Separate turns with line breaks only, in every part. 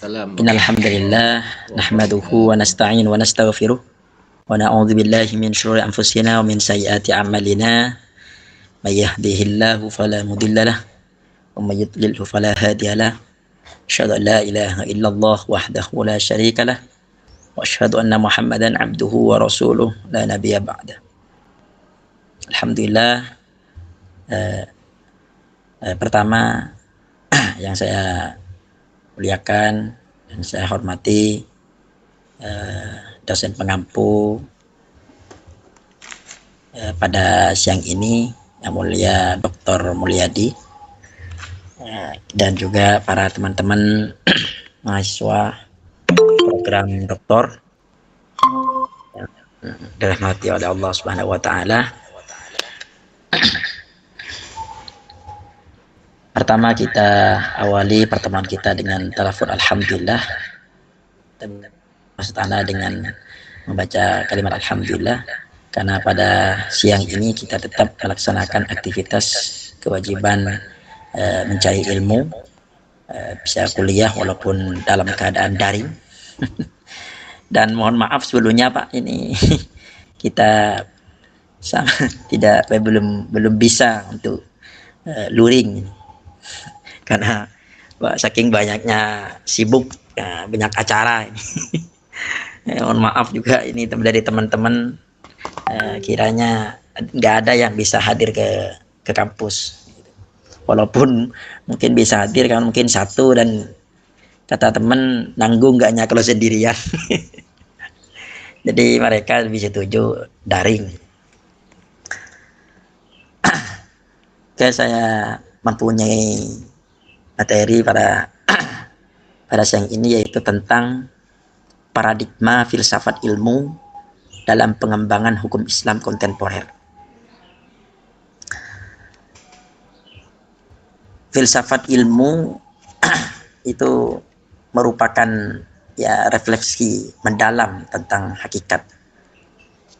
Waalaikumsalam.
Innal hamdalillah nahmaduhu wa nasta'in wa nastaghfiruh wa na'udzu billahi min syururi anfusina wa min sayyiati a'malina. May yahdihillahu fala mudhillalah wa may yudlilhu fala hadiyalah. Asyhadu an la ilaha illallah wahdahu la syarikalah wa asyhadu anna Muhammadan abduhu wa rasuluh la nabiyya ba'da. Alhamdulillah, pertama yang saya muliakan dan saya hormati dosen pengampu pada siang ini yang mulia Dr. Mulyadi, dan juga para teman-teman mahasiswa program doktor yang dirahmati oleh Allah Subhanahu wa taala. Pertama kita awali pertemuan kita dengan talafut alhamdulillah, dan maksud Anda dengan membaca kalimat alhamdulillah karena pada siang ini kita tetap melaksanakan aktivitas kewajiban mencari ilmu, bisa kuliah walaupun dalam keadaan daring. Dan mohon maaf sebelumnya Pak, ini kita belum bisa untuk luring karena saking banyaknya sibuk, banyak acara ini. Mohon maaf juga ini dari teman-teman, kiranya nggak ada yang bisa hadir ke kampus, walaupun mungkin bisa hadir kan mungkin satu, dan kata teman nanggung nggaknya kalau sendirian. Jadi mereka lebih setuju daring. Oke, saya mempunyai materi pada siang ini, yaitu tentang paradigma filsafat ilmu dalam pengembangan hukum Islam kontemporer. Filsafat ilmu itu merupakan refleksi mendalam tentang hakikat,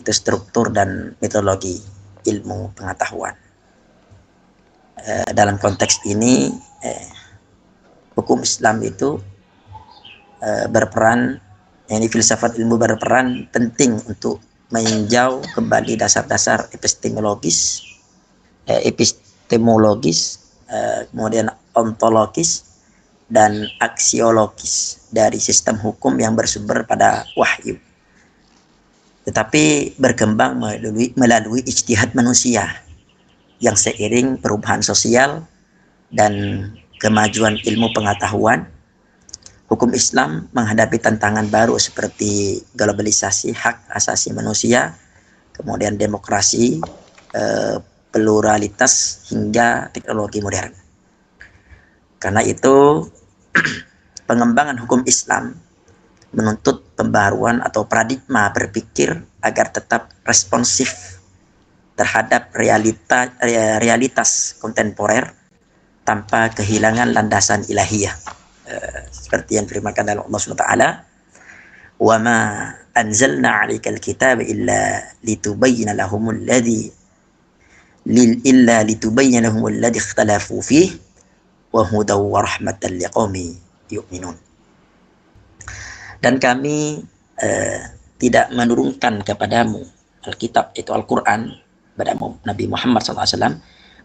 itu struktur dan metodologi ilmu pengetahuan. Dalam konteks ini hukum Islam itu berperan, filsafat ilmu berperan penting untuk meninjau kembali dasar-dasar epistemologis, kemudian ontologis dan aksiologis dari sistem hukum yang bersumber pada wahyu, tetapi berkembang melalui ijtihad manusia yang seiring perubahan sosial dan kemajuan ilmu pengetahuan. Hukum Islam menghadapi tantangan baru seperti globalisasi, hak asasi manusia, kemudian demokrasi, pluralitas hingga teknologi modern. Karena itu pengembangan hukum Islam menuntut pembaruan atau paradigma berpikir agar tetap responsif terhadap realitas kontemporer tanpa kehilangan landasan ilahiyah, seperti yang difirmankan oleh Allah SWT, wa ma anzalna 'alaikal kitaba illa litubayyana lahumul ladzi ikhtalafu fihi wa hudaw wa rahmatan liqaumin yu'minun. Dan kami tidak menurunkan kepadamu Alkitab, itu Al-Quran, kepada Nabi Muhammad SAW,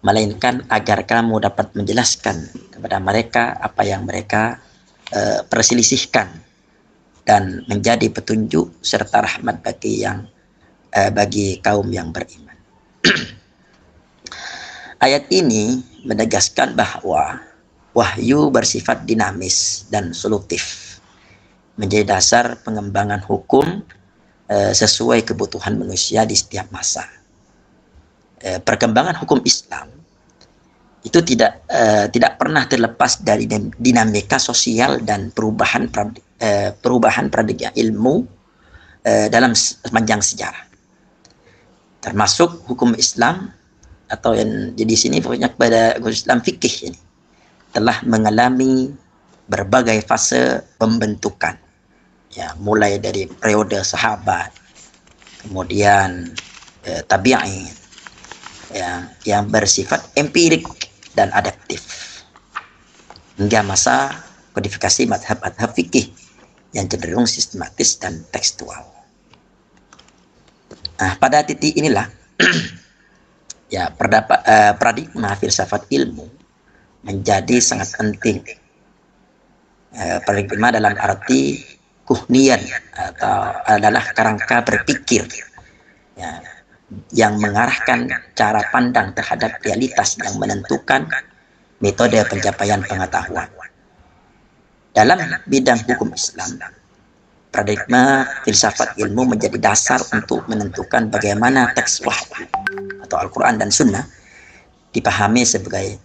melainkan agar kamu dapat menjelaskan kepada mereka apa yang mereka perselisihkan dan menjadi petunjuk serta rahmat bagi kaum yang beriman. Ayat ini menegaskan bahwa wahyu bersifat dinamis dan solutif, menjadi dasar pengembangan hukum sesuai kebutuhan manusia di setiap masa. Perkembangan hukum Islam itu tidak pernah terlepas dari dinamika sosial dan perubahan paradigma ilmu dalam sepanjang sejarah. Termasuk hukum Islam, atau yang di sini pokoknya pada hukum Islam fikih ini telah mengalami berbagai fase pembentukan, mulai dari periode sahabat, kemudian tabi'in, yang bersifat empirik dan adaptif, hingga masa kodifikasi madhab-madhab fikih yang cenderung sistematis dan tekstual. Nah, pada titik inilah ya paradigma filsafat ilmu menjadi sangat penting. Paradigma dalam arti kuhnian atau adalah kerangka berpikir ya, yang mengarahkan cara pandang terhadap realitas yang menentukan metode pencapaian pengetahuan. Dalam bidang hukum Islam, paradigma filsafat ilmu menjadi dasar untuk menentukan bagaimana teks wahyu atau Al-Quran dan Sunnah dipahami sebagai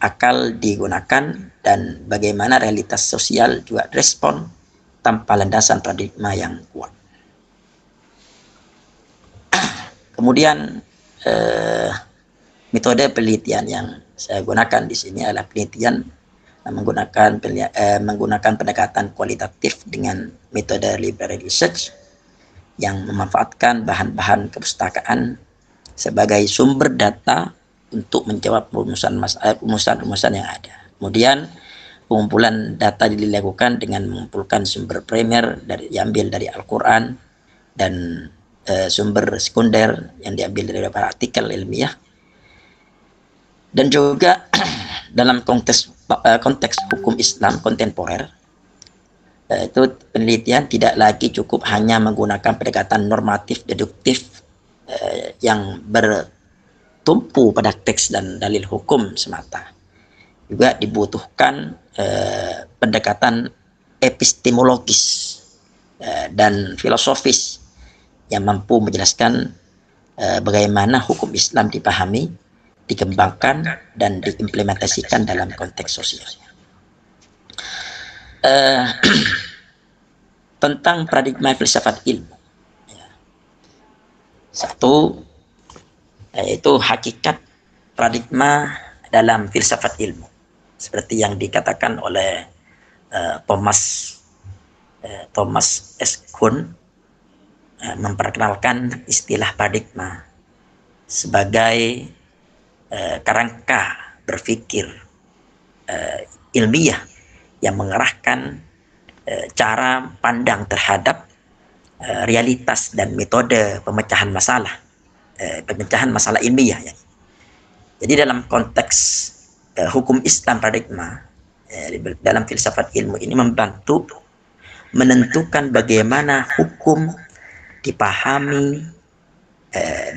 akal digunakan dan bagaimana realitas sosial juga respon tanpa landasan paradigma yang kuat. Kemudian metode penelitian yang saya gunakan di sini adalah penelitian menggunakan pendekatan kualitatif dengan metode library research yang memanfaatkan bahan-bahan kepustakaan sebagai sumber data untuk menjawab rumusan yang ada. Kemudian pengumpulan data dilakukan dengan mengumpulkan sumber primer diambil dari Al-Quran dan sumber sekunder yang diambil dari beberapa artikel ilmiah, dan juga dalam konteks hukum Islam kontemporer itu penelitian tidak lagi cukup hanya menggunakan pendekatan normatif deduktif yang bertumpu pada teks dan dalil hukum semata. Juga dibutuhkan pendekatan epistemologis dan filosofis yang mampu menjelaskan bagaimana hukum Islam dipahami, dikembangkan, dan diimplementasikan dalam konteks sosial. Tentang paradigma filsafat ilmu. Satu, yaitu hakikat paradigma dalam filsafat ilmu. Seperti yang dikatakan oleh Thomas S. Kuhn, memperkenalkan istilah paradigma sebagai kerangka berpikir ilmiah yang mengarahkan cara pandang terhadap realitas dan metode pemecahan masalah ilmiah ya. Jadi dalam konteks hukum Islam, paradigma dalam filsafat ilmu ini membantu menentukan bagaimana hukum dipahami,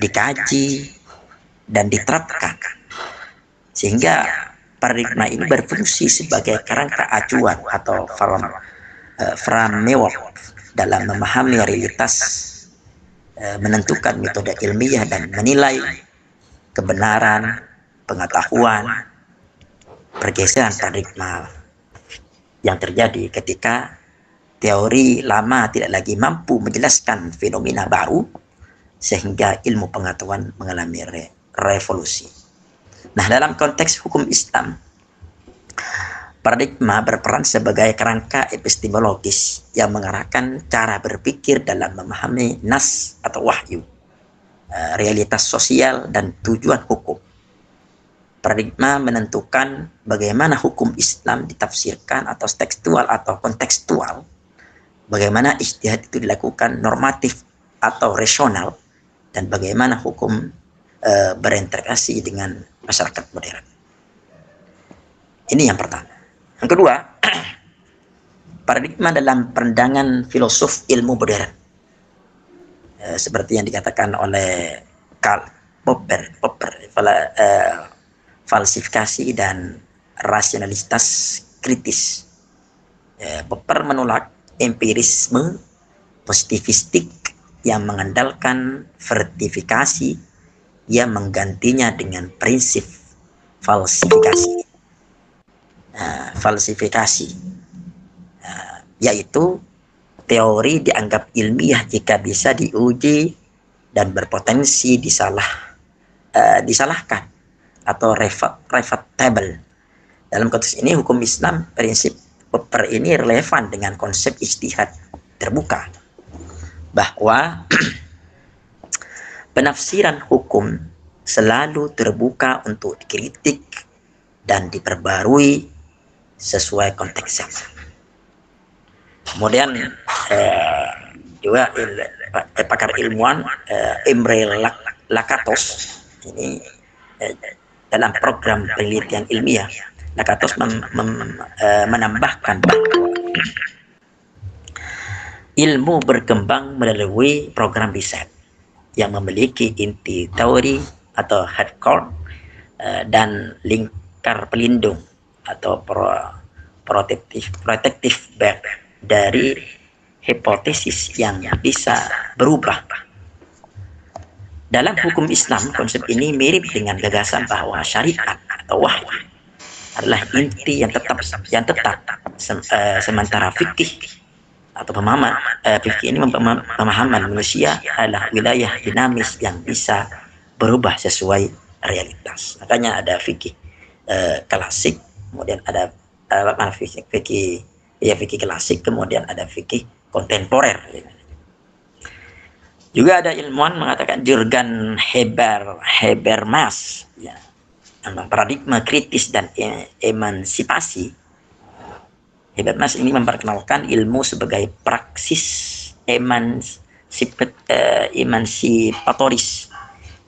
dikaji, dan diterapkan, sehingga paradigma ini berfungsi sebagai kerangka acuan atau framework dalam memahami realitas, menentukan metode ilmiah, dan menilai kebenaran pengetahuan. Pergeseran paradigma yang terjadi ketika teori lama tidak lagi mampu menjelaskan fenomena baru, sehingga ilmu pengetahuan mengalami revolusi. Nah, dalam konteks hukum Islam, paradigma berperan sebagai kerangka epistemologis yang mengarahkan cara berpikir dalam memahami nas atau wahyu, realitas sosial, dan tujuan hukum. Paradigma menentukan bagaimana hukum Islam ditafsirkan atau tekstual atau kontekstual, bagaimana ijtihad itu dilakukan normatif atau rasional, dan bagaimana hukum berinteraksi dengan masyarakat modern. Ini yang pertama. Yang kedua, paradigma dalam pandangan filosof ilmu modern, seperti yang dikatakan oleh Karl Popper, falsifikasi dan rasionalitas kritis. Popper menolak empirisme positivistik yang mengandalkan verifikasi, yang menggantinya dengan prinsip falsifikasi. Yaitu teori dianggap ilmiah jika bisa diuji dan berpotensi disalahkan atau refuttable. Dalam konteks ini hukum Islam, prinsip Popper ini relevan dengan konsep ijtihad terbuka, bahwa penafsiran hukum selalu terbuka untuk dikritik dan diperbarui sesuai konteks zaman. Kemudian juga pakar ilmuwan Imre Lakatos ini dalam program penelitian ilmiah, Lakatos menambahkan bahwa ilmu berkembang melalui program riset yang memiliki inti teori atau hardcore dan lingkar pelindung atau protective back dari hipotesis yang bisa berubah. Dalam hukum Islam, konsep ini mirip dengan gagasan bahwa syariat atau wahyu adalah inti yang tetap sementara fikih atau fikih ini pemahaman manusia adalah wilayah dinamis yang bisa berubah sesuai realitas. Makanya ada fikih klasik, kemudian ada fikih klasik, kemudian ada fikih kontemporer. Juga ada ilmuwan mengatakan Jurgen Habermas, ya, paradigma kritis dan emansipasi. Habermas ini memperkenalkan ilmu sebagai praksis emansipatoris,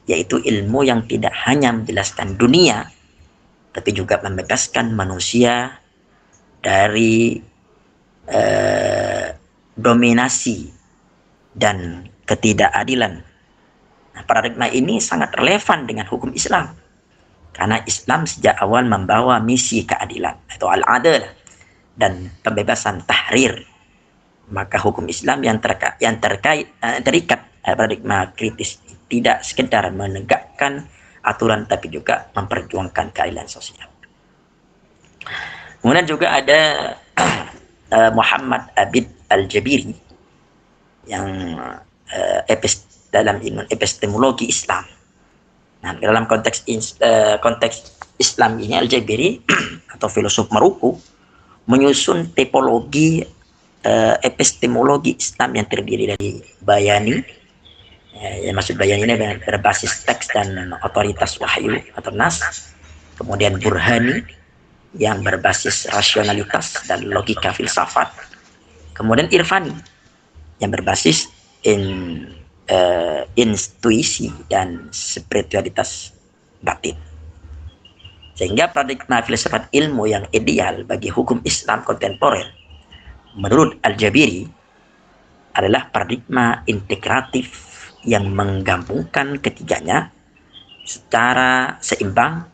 yaitu ilmu yang tidak hanya menjelaskan dunia, tapi juga membebaskan manusia dari dominasi dan ketidakadilan. Nah, paradigma ini sangat relevan dengan hukum Islam, karena Islam sejak awal membawa misi keadilan atau al-adil dan pembebasan tahrir. Maka hukum Islam yang terikat paradigma kritis tidak sekedar menegakkan aturan, tapi juga memperjuangkan keadilan sosial. Kemudian juga ada Muhammad Abid Al-Jabiri yang dalam ilmu epistemologi Islam. Nah, dalam konteks Islam ini Al-Jabiri atau filosof Maroko menyusun tipologi epistemologi Islam yang terdiri dari Bayani, yang maksud Bayani ini berbasis teks dan otoritas wahyu atau nas, kemudian Burhani yang berbasis rasionalitas dan logika filsafat, kemudian Irfani yang berbasis intuisi dan spiritualitas batin. Sehingga paradigma filsafat ilmu yang ideal bagi hukum Islam kontemporer menurut Al-Jabiri adalah paradigma integratif yang menggabungkan ketiganya secara seimbang,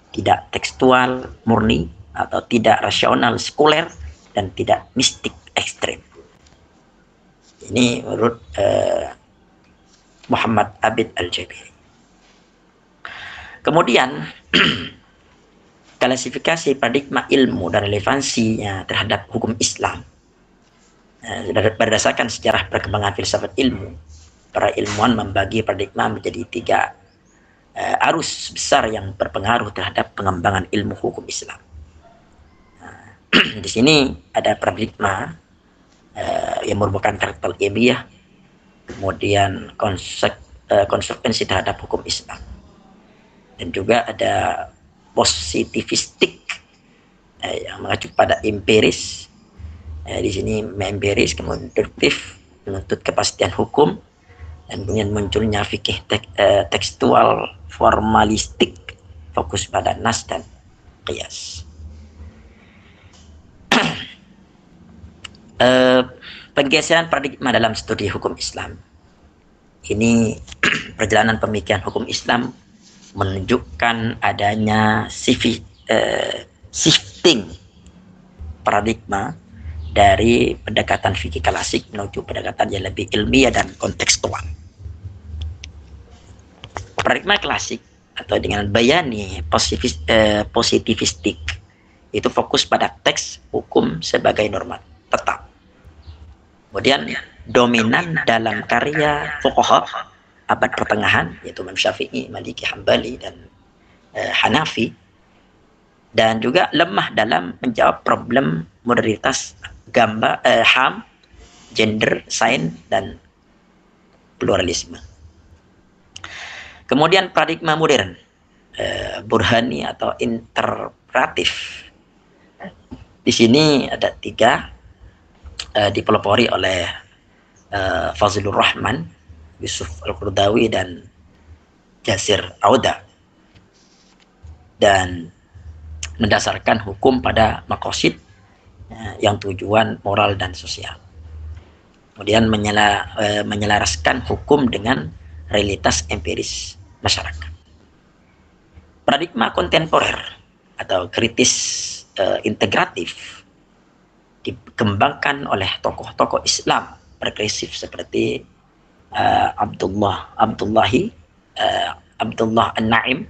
tidak tekstual murni atau tidak rasional sekuler, dan tidak mistik ekstrem. Ini menurut Muhammad Abid Al-Jabiri. Kemudian klasifikasi paradigma ilmu dan relevansinya terhadap hukum Islam berdasarkan sejarah perkembangan filsafat ilmu. Para ilmuwan membagi paradigma menjadi 3 arus besar yang berpengaruh terhadap pengembangan ilmu hukum Islam. Di sini ada paradigma yang merupakan karakter ilmiah, kemudian konsekuensi terhadap hukum Islam, dan juga ada positivistik yang mengacu pada empiris. Di sini empiris, kemudian deduktif menuntut kepastian hukum, dan kemudian munculnya fikih tekstual formalistik fokus pada nas dan qiyas. Penggeseran paradigma dalam studi hukum Islam ini perjalanan pemikiran hukum Islam menunjukkan adanya shifting paradigma dari pendekatan fikih klasik menuju pendekatan yang lebih ilmiah dan kontekstual. Paradigma klasik atau dengan Bayani positivistik itu fokus pada teks hukum sebagai norma tetap. Kemudian dominan dalam karya fuqaha abad pertengahan, yaitu Imam Syafi'i, Maliki, Hambali, dan Hanafi, dan juga lemah dalam menjawab problem modernitas HAM, gender, sains, dan pluralisme. Kemudian paradigma modern, Burhani atau interpretif, Di sini ada 3 dipelopori oleh Fazlur Rahman, Yusuf Al-Qaradawi, dan Yasir Auda, dan mendasarkan hukum pada maqasid yang tujuan moral dan sosial. Kemudian menyelaraskan hukum dengan realitas empiris masyarakat. Paradigma kontemporer atau kritis integratif dikembangkan oleh tokoh-tokoh Islam progresif seperti Abdullah An-Naim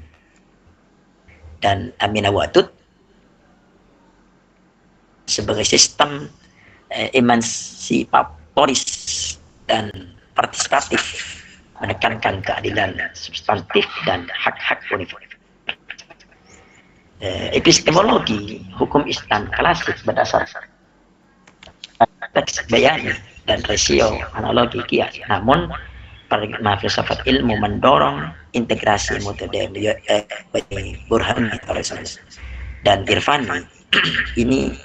dan Aminah Wadud sebagai sistem emansipatoris dan partisipatif, menekankan keadilan substantif dan hak-hak universal. Epistemologi hukum Islam klasik berdasarkan teks bayani dan rasio analogi kias, namun paradigma filsafat ilmu mendorong integrasi metode Burhani dan Irfani. Ini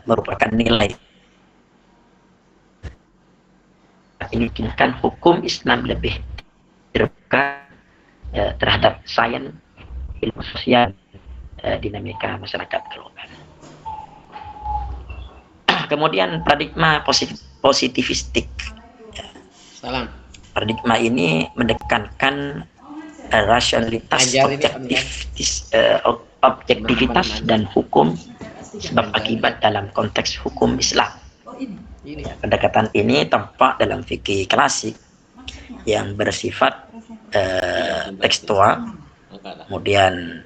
merupakan nilai memungkinkan hukum Islam lebih terbuka terhadap sains, ilmu sosial, dinamika masyarakat global. Kemudian paradigma positivistik.
Salam.
Paradigma ini menekankan rasionalitas, objektivitas dan hukum sebab akibat dalam konteks hukum Islam. Pendekatan ini tampak dalam fikih klasik yang bersifat tekstual, kemudian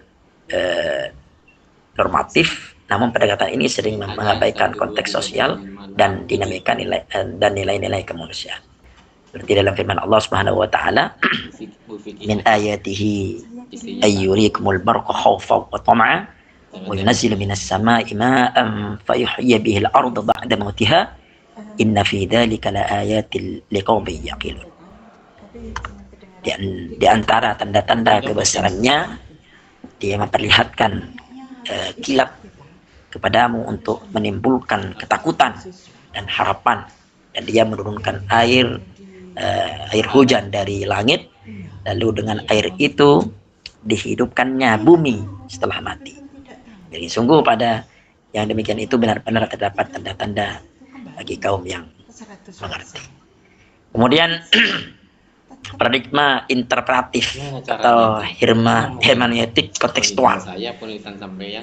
normatif. Namun pendekatan ini sering mengabaikan konteks sosial dan dinamika nilai-nilai kemanusiaan. Seperti dalam firman Allah Subhanahu wa taala, "Min ayatihi ayyurikumul barqa khawfan wa tam'a wa yunazzilu minas sama'i ma'an fayuhyi bihi al-ardha ba'da mautiha inna fi dzalika laayatil liqaumin yaqilun." Di antara tanda-tanda kebesarannya, dia memperlihatkan kilat kepadamu untuk menimbulkan ketakutan dan harapan, dan dia menurunkan air hujan dari langit, lalu dengan air itu dihidupkannya bumi setelah mati. Jadi sungguh pada yang demikian itu benar-benar terdapat tanda-tanda bagi kaum yang mengerti. Kemudian paradigma interpretatif atau hermeneutik kontekstual.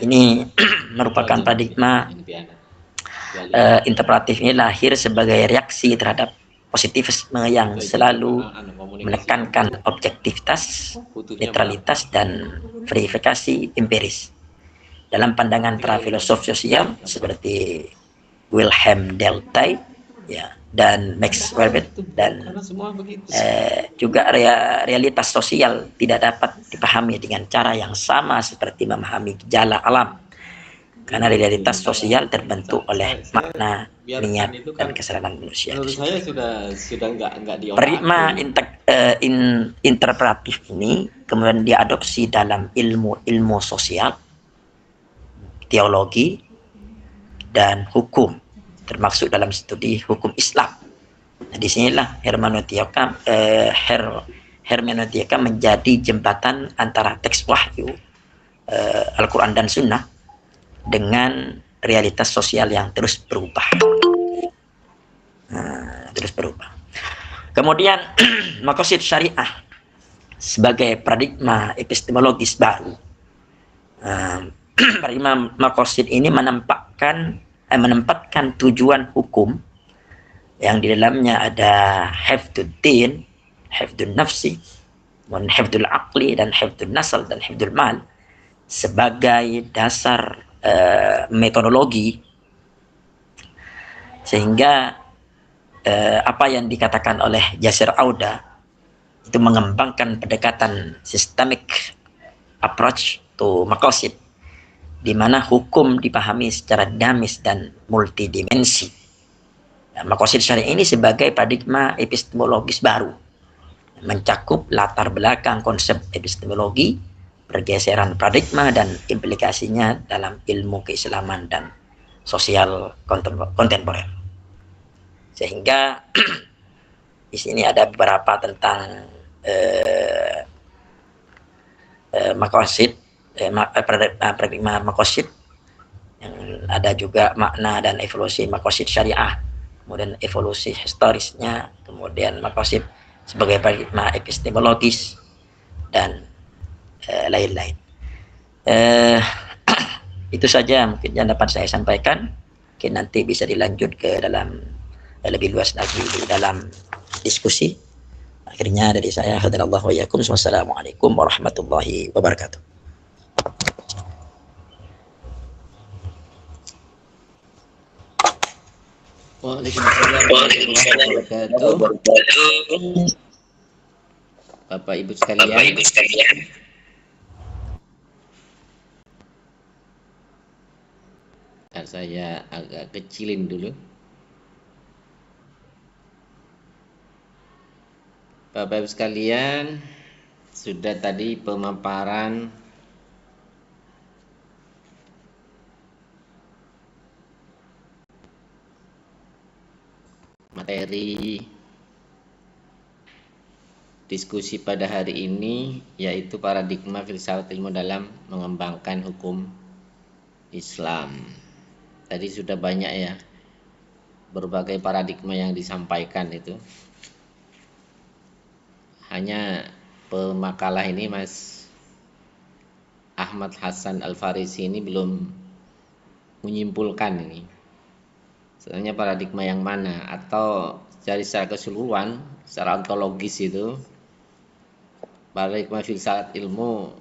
Ini merupakan paradigma interpretatif ini lahir sebagai reaksi terhadap positivisme yang selalu menekankan objektivitas, netralitas, dan verifikasi empiris. Dalam pandangan para filosof sosial seperti Wilhelm Dilthey, ya, dan Max Weber, dan juga realitas sosial tidak dapat dipahami dengan cara yang sama seperti memahami gejala alam, karena realitas sosial terbentuk oleh makna, niat, dan kesadaran manusia.
Menurut saya sudah nggak
paradigma interpretatif ini kemudian diadopsi dalam ilmu sosial, teologi, dan hukum, termasuk dalam studi hukum Islam. Nah, disinilah hermeneutika menjadi jembatan antara teks wahyu Al-Quran dan Sunnah dengan realitas sosial yang terus berubah. Kemudian maqasid syariah sebagai paradigma epistemologis baru. Paradigma maqasid ini menempatkan tujuan hukum yang di dalamnya ada hifdzuddin, hifdzun nafsi, hifdzul aqli, dan hifdzun nasl, dan hifdzul mal sebagai dasar metodologi, sehingga apa yang dikatakan oleh Yasir Auda itu mengembangkan pendekatan systemic approach to maqasid, di mana hukum dipahami secara dinamis dan multidimensi. Nah, maqasid syariah ini sebagai paradigma epistemologis baru, mencakup latar belakang konsep epistemologi, pergeseran paradigma dan implikasinya dalam ilmu keislaman dan sosial kontemporer. Sehingga di sini ada beberapa tentang makosid, paradigma makosid, yang ada juga makna dan evolusi makosid syariah, kemudian evolusi historisnya, kemudian makosid sebagai paradigma epistemologis, dan lain-lain. Itu saja mungkin yang dapat saya sampaikan. Mungkin nanti bisa dilanjut ke dalam lebih luas lagi di dalam diskusi. Akhirnya dari saya, hadanallahu wa iyyakum. Wassalamualaikum warahmatullahi wabarakatuh.
Waalaikumsalam warahmatullahi wabarakatuh. Bapak Ibu sekalian, saya agak kecilin dulu. Bapak Ibu sekalian, sudah tadi pemaparan materi diskusi pada hari ini, yaitu paradigma filsafat ilmu dalam mengembangkan hukum Islam. Tadi sudah banyak ya berbagai paradigma yang disampaikan itu. Hanya pemakalah ini Mas Ahmad Hasan Al-Farisi ini belum menyimpulkan ini. Sebenarnya paradigma yang mana, atau secara keseluruhan, secara ontologis itu paradigma filsafat ilmu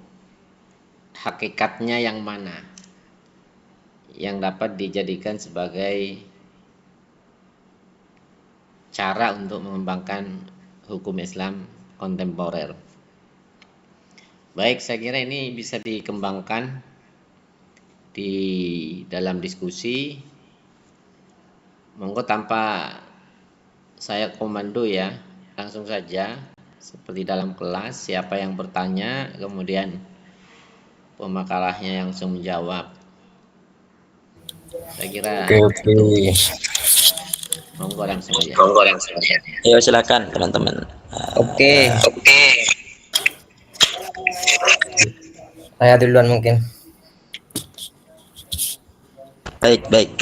hakikatnya yang mana yang dapat dijadikan sebagai cara untuk mengembangkan hukum Islam kontemporer. Baik, saya kira ini bisa dikembangkan di dalam diskusi. Monggo tanpa saya komando ya, langsung saja seperti dalam kelas, siapa yang bertanya kemudian pemakalahnya langsung menjawab. Saya kira
Oke.
monggo langsung aja.
Ayo silakan teman-teman.
Oke. Saya duluan mungkin.
Baik.